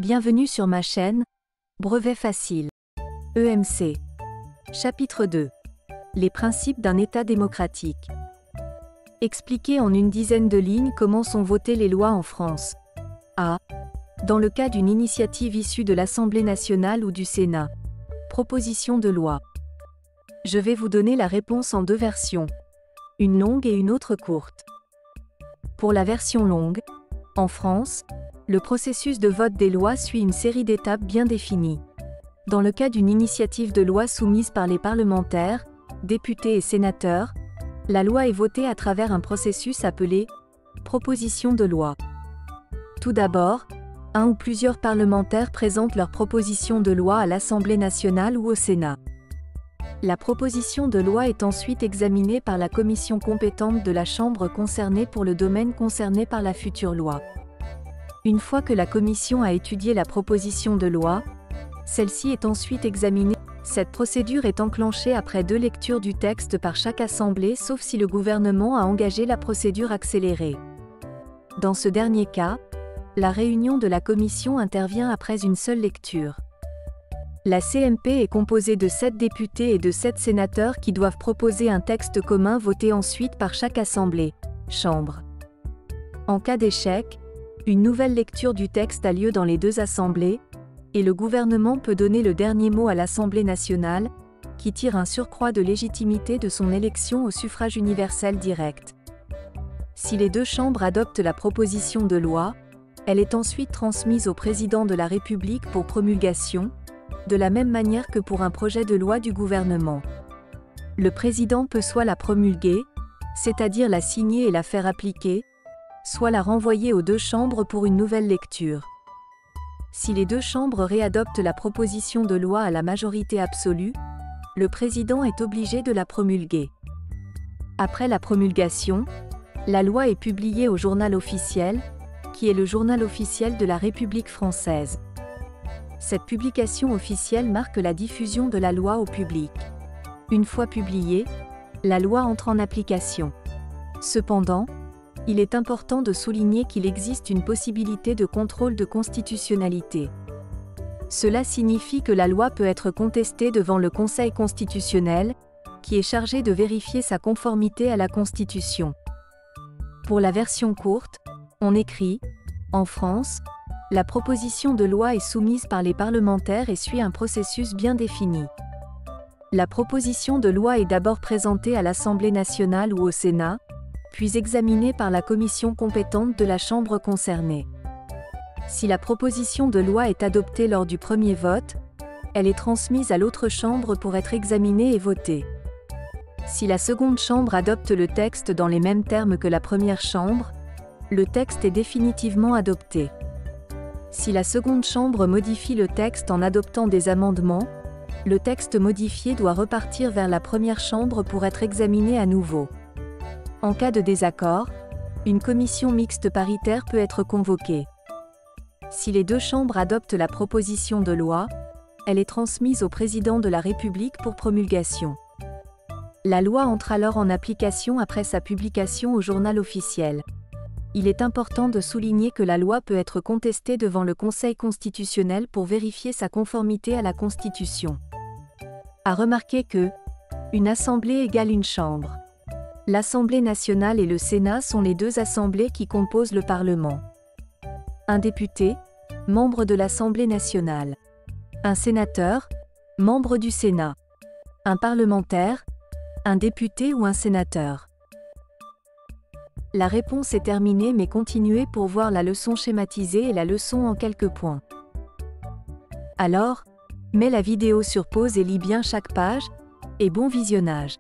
Bienvenue sur ma chaîne, Brevet facile. EMC. Chapitre 2. Les principes d'un État démocratique. Expliquer en une dizaine de lignes comment sont votées les lois en France. A. Dans le cas d'une initiative issue de l'Assemblée nationale ou du Sénat. Proposition de loi. Je vais vous donner la réponse en deux versions. Une longue et une autre courte. Pour la version longue, en France, le processus de vote des lois suit une série d'étapes bien définies. Dans le cas d'une initiative de loi soumise par les parlementaires, députés et sénateurs, la loi est votée à travers un processus appelé « proposition de loi ». Tout d'abord, un ou plusieurs parlementaires présentent leur proposition de loi à l'Assemblée nationale ou au Sénat. La proposition de loi est ensuite examinée par la commission compétente de la Chambre concernée pour le domaine concerné par la future loi. Une fois que la commission a étudié la proposition de loi, celle-ci est ensuite examinée. Cette procédure est enclenchée après 2 lectures du texte par chaque assemblée sauf si le gouvernement a engagé la procédure accélérée. Dans ce dernier cas, la réunion de la commission intervient après une seule lecture. La CMP est composée de 7 députés et de 7 sénateurs qui doivent proposer un texte commun voté ensuite par chaque assemblée, chambre. En cas d'échec, une nouvelle lecture du texte a lieu dans les 2 assemblées, et le gouvernement peut donner le dernier mot à l'Assemblée nationale, qui tire un surcroît de légitimité de son élection au suffrage universel direct. Si les 2 chambres adoptent la proposition de loi, elle est ensuite transmise au président de la République pour promulgation, de la même manière que pour un projet de loi du gouvernement. Le président peut soit la promulguer, c'est-à-dire la signer et la faire appliquer, soit la renvoyer aux 2 chambres pour une nouvelle lecture. Si les 2 chambres réadoptent la proposition de loi à la majorité absolue, le président est obligé de la promulguer. Après la promulgation, la loi est publiée au Journal officiel, qui est le journal officiel de la République française. Cette publication officielle marque la diffusion de la loi au public. Une fois publiée, la loi entre en application. Cependant, il est important de souligner qu'il existe une possibilité de contrôle de constitutionnalité. Cela signifie que la loi peut être contestée devant le Conseil constitutionnel, qui est chargé de vérifier sa conformité à la Constitution. Pour la version courte, on écrit « En France, la proposition de loi est soumise par les parlementaires et suit un processus bien défini. La proposition de loi est d'abord présentée à l'Assemblée nationale ou au Sénat, puis examinée par la commission compétente de la Chambre concernée. Si la proposition de loi est adoptée lors du premier vote, elle est transmise à l'autre chambre pour être examinée et votée. Si la seconde chambre adopte le texte dans les mêmes termes que la première chambre, le texte est définitivement adopté. Si la seconde chambre modifie le texte en adoptant des amendements, le texte modifié doit repartir vers la première chambre pour être examiné à nouveau. En cas de désaccord, une commission mixte paritaire peut être convoquée. Si les 2 chambres adoptent la proposition de loi, elle est transmise au président de la République pour promulgation. La loi entre alors en application après sa publication au journal officiel. Il est important de souligner que la loi peut être contestée devant le Conseil constitutionnel pour vérifier sa conformité à la Constitution. À remarquer que une assemblée égale une chambre. L'Assemblée nationale et le Sénat sont les 2 assemblées qui composent le Parlement. Un député, membre de l'Assemblée nationale. Un sénateur, membre du Sénat. Un parlementaire, un député ou un sénateur. La réponse est terminée, mais continuez pour voir la leçon schématisée et la leçon en quelques points. Alors, mets la vidéo sur pause et lis bien chaque page, et bon visionnage.